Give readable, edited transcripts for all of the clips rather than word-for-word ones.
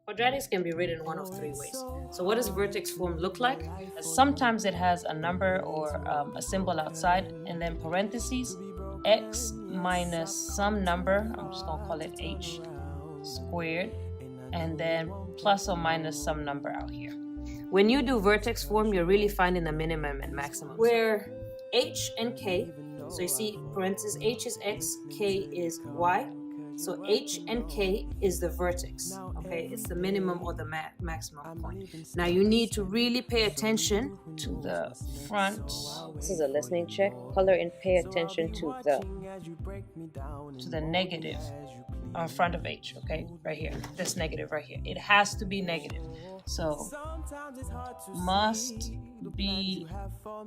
Quadratics can be written one of three ways. So what does vertex form look like? Sometimes it has a number or a symbol outside, and then parentheses, x minus some number, I'm just going to call it h squared, and then plus or minus some number out here. When you do vertex form, you're really finding the minimum and maximum. Where h and k, so you see parentheses, h is x, k is y. So h and k is the vertex, okay? It's the minimum or the maximum point. Now you need to really pay attention to the front. This is a listening check. Color and pay attention to the negative on front of h, okay? Right here, this negative right here. It has to be negative. So must be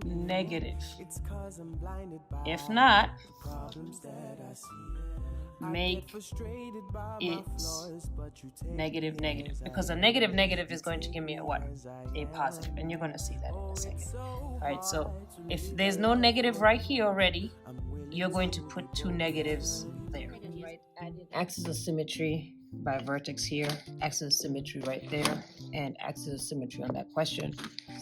negative. If not, make it negative negative, because a negative negative is going to give me a what? A positive, and you're going to see that in a second. All right, so if there's no negative right here already, you're going to put two negatives there. Axis of symmetry by vertex here, axis of symmetry right there, and axis of symmetry on that question.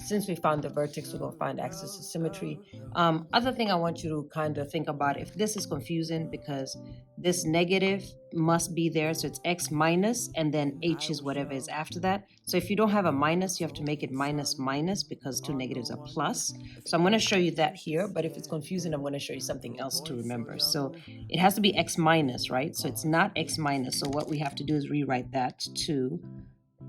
Since we found the vertex, we're going to find axis of symmetry. Other thing I want you to kind of think about, if this is confusing, because this negative must be there, so it's x minus, and then h is whatever is after that. So if you don't have a minus, you have to make it minus minus, because two negatives are plus. So I'm going to show you that here, but if it's confusing, I'm going to show you something else to remember. So it has to be x minus, right? So it's not x minus. So what we have to do is rewrite that to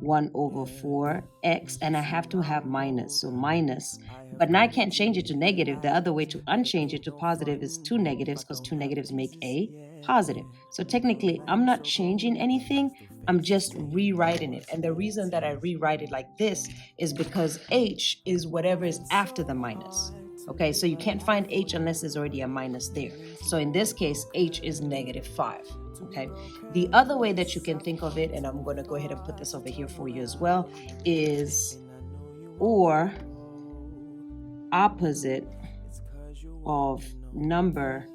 1 over 4x, and I have to have minus, so minus. But now I can't change it to negative. The other way to unchange it to positive is two negatives, because two negatives make a positive. So technically, I'm not changing anything. I'm just rewriting it. And the reason that I rewrite it like this is because h is whatever is after the minus. Okay, so you can't find h unless there's already a minus there. So in this case, h is negative 5. Okay, the other way that you can think of it, and I'm going to go ahead and put this over here for you as well, is or opposite of number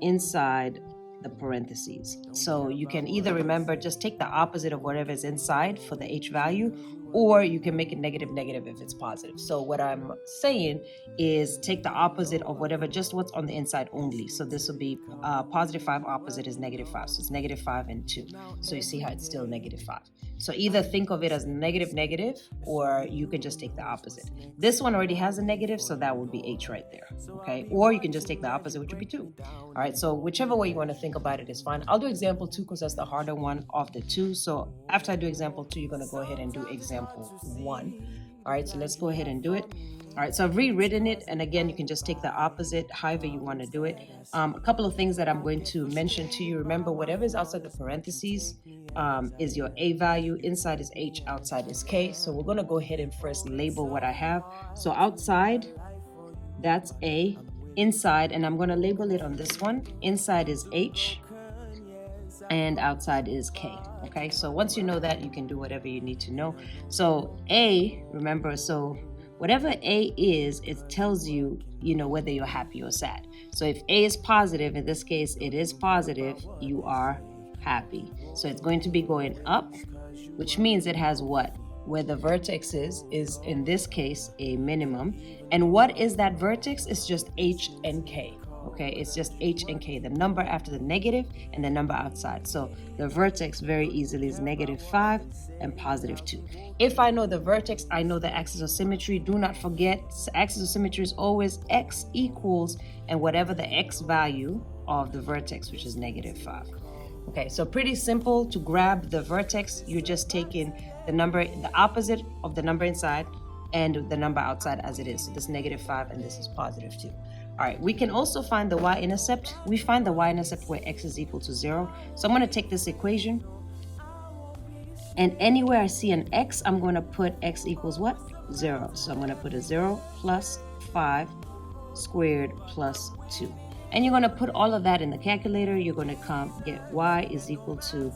inside the parentheses. So you can either remember, just take the opposite of whatever is inside for the h value, or you can make it negative negative if it's positive. So what I'm saying is take the opposite of whatever, just what's on the inside only. So this will be positive 5 opposite is negative 5. So it's negative 5 and 2. So you see how it's still negative 5. So either think of it as negative negative, or you can just take the opposite. This one already has a negative, so that would be h right there. Okay, or you can just take the opposite, which would be 2. All right, so whichever way you want to think about it is fine. I'll do example 2 because that's the harder one of the two. So after I do example 2, you're going to go ahead and do example 1. All right, so let's go ahead and do it. All right, so I've rewritten it, and again, you can just take the opposite however you want to do it. A couple of things that I'm going to mention to you. Remember, whatever is outside the parentheses is your a value. Inside is h, outside is k. So we're going to go ahead and first label what I have. So outside, that's a. Inside, and I'm going to label it on this one. Inside is h, and outside is k. Okay, so once you know that, you can do whatever you need to know. So a, remember, so whatever a is, it tells you, whether you're happy or sad. So if a is positive, in this case it is positive, you are happy. So it's going to be going up, which means it has what? Where the vertex is in this case a minimum. And what is that vertex? It's just h and k. Okay, it's just h and k, the number after the negative and the number outside. So the vertex very easily is negative 5 and positive 2. If I know the vertex, I know the axis of symmetry. Do not forget, axis of symmetry is always x equals and whatever the x value of the vertex, which is negative 5. Okay, so pretty simple to grab the vertex. You're just taking the number, the opposite of the number inside and the number outside as it is. So this is negative 5 and this is positive 2. All right, we can also find the y-intercept. We find the y-intercept where x is equal to 0. So I'm going to take this equation, and anywhere I see an x, I'm going to put x equals what? 0. So I'm going to put a 0 plus 5 squared plus 2. And you're going to put all of that in the calculator. You're going to get y is equal to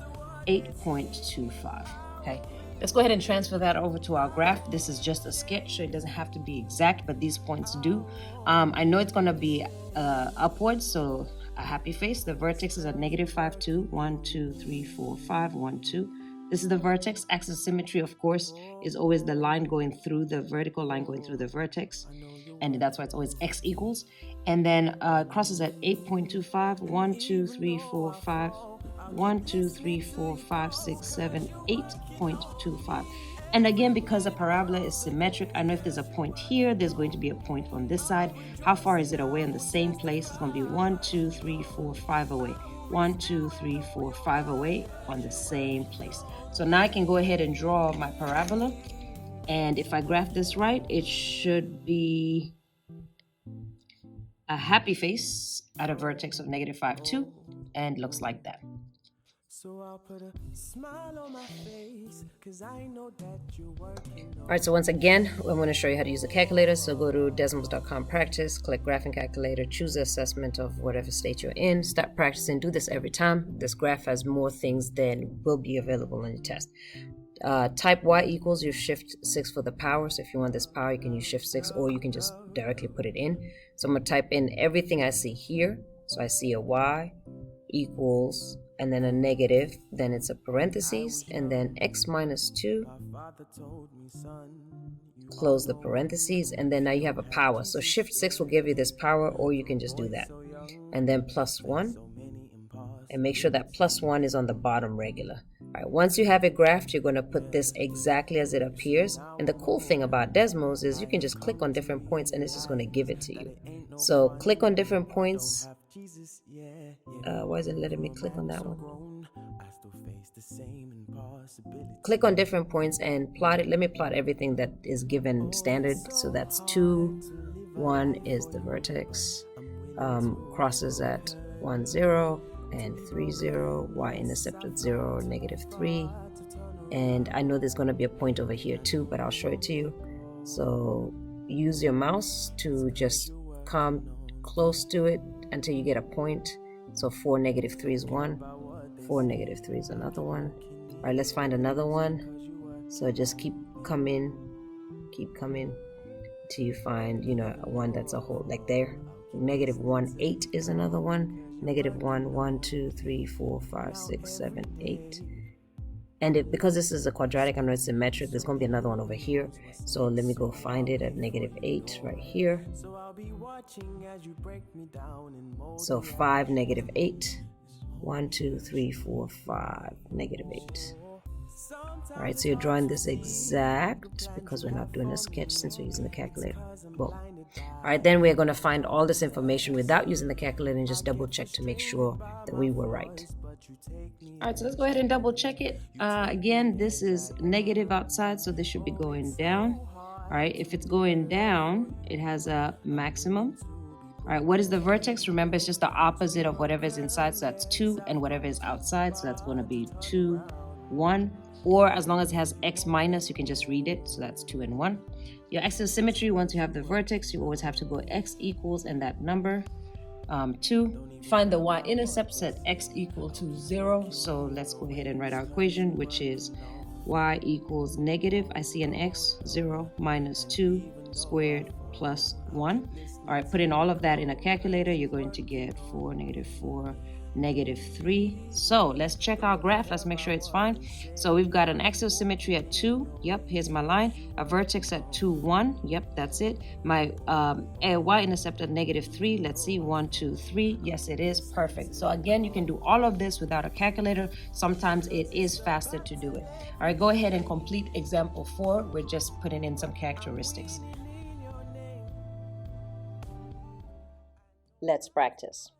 8.25. Okay. Let's go ahead and transfer that over to our graph. This is just a sketch, so it doesn't have to be exact, but these points do. I know it's going to be upwards, so a happy face. The vertex is at negative 5, 2, 1, 2, 3, 4, 5, 1, 2. This is the vertex. Axis of symmetry, of course, is always the line going through the vertical line going through the vertex. And that's why it's always x equals. And then crosses at 8.25. 1, 2, 3, 4, 5. 1, 2, 3, 4, 5, 6, 7, 8.25. And again, because a parabola is symmetric, I know if there's a point here, there's going to be a point on this side. How far is it away in the same place? It's going to be 1, 2, 3, 4, 5 away. 1, 2, 3, 4, 5 away on the same place. So now I can go ahead and draw my parabola. And if I graph this right, it should be a happy face at a vertex of -5, 2, and looks like that. So I'll put a smile on my face, 'cause I know that you're working. All right, so once again, I'm going to show you how to use a calculator. So go to desmos.com practice, click graphing calculator, choose the assessment of whatever state you're in, start practicing, do this every time. This graph has more things than will be available in the test. Type y equals, you shift 6 for the power. So if you want this power, you can use shift 6, or you can just directly put it in. So I'm going to type in everything I see here. So I see a y equals, and then a negative, then it's a parentheses, and then x minus 2, close the parentheses, and then now you have a power. So shift 6 will give you this power, or you can just do that. And then plus 1, and make sure that plus 1 is on the bottom regular. All right, once you have it graphed, you're going to put this exactly as it appears. And the cool thing about Desmos is you can just click on different points and it's just going to give it to you. So click on different points. Why is it letting me click on that one? Click on different points and plot it. Let me plot everything that is given standard. So that's 2, 1 is the vertex, crosses at 1, 0, and 3, 0, y-intercept at 0, -3. And I know there's going to be a point over here too, but I'll show it to you. So use your mouse to just come close to it until you get a point. So 4, -3 is 1, 4, -3 is another one. All right, let's find another one. So just keep coming till you find, one that's a whole, like there. -1, 8 is another one. -1, 1, 2, 3, 4, 5, 6, 7, 8. And because this is a quadratic, I know it's symmetric, there's going to be another one over here. So let me go find it at -8 right here. So 5, -8. 1, 2, 3, 4, 5, -8. All right, so you're drawing this exact, because we're not doing a sketch since we're using the calculator. Well, all right, then we're going to find all this information without using the calculator and just double check to make sure that we were right. All right, so let's go ahead and double check it. Again, this is negative outside, so this should be going down. All right, if it's going down, it has a maximum. All right, what is the vertex? Remember, it's just the opposite of whatever is inside, so that's 2, and whatever is outside, so that's going to be 2, 1. Or as long as it has x minus, you can just read it, so that's 2 and 1. Your axis of symmetry, once you have the vertex, you always have to go x equals and that number, 2. Find the y-intercepts at x equal to 0. So let's go ahead and write our equation, which is y equals negative. I see an x, 0 minus 2 squared plus 1. All right, put in all of that in a calculator. You're going to get 4, -4, -3. So let's check our graph. Let's make sure it's fine. So we've got an axis of symmetry at 2. Yep, here's my line. A vertex at 2, 1. Yep, that's it. My y-intercept at -3. Let's see, 1, 2, 3. Yes, it is. Perfect. So again, you can do all of this without a calculator. Sometimes it is faster to do it. All right, go ahead and complete example 4. We're just putting in some characteristics. Let's practice.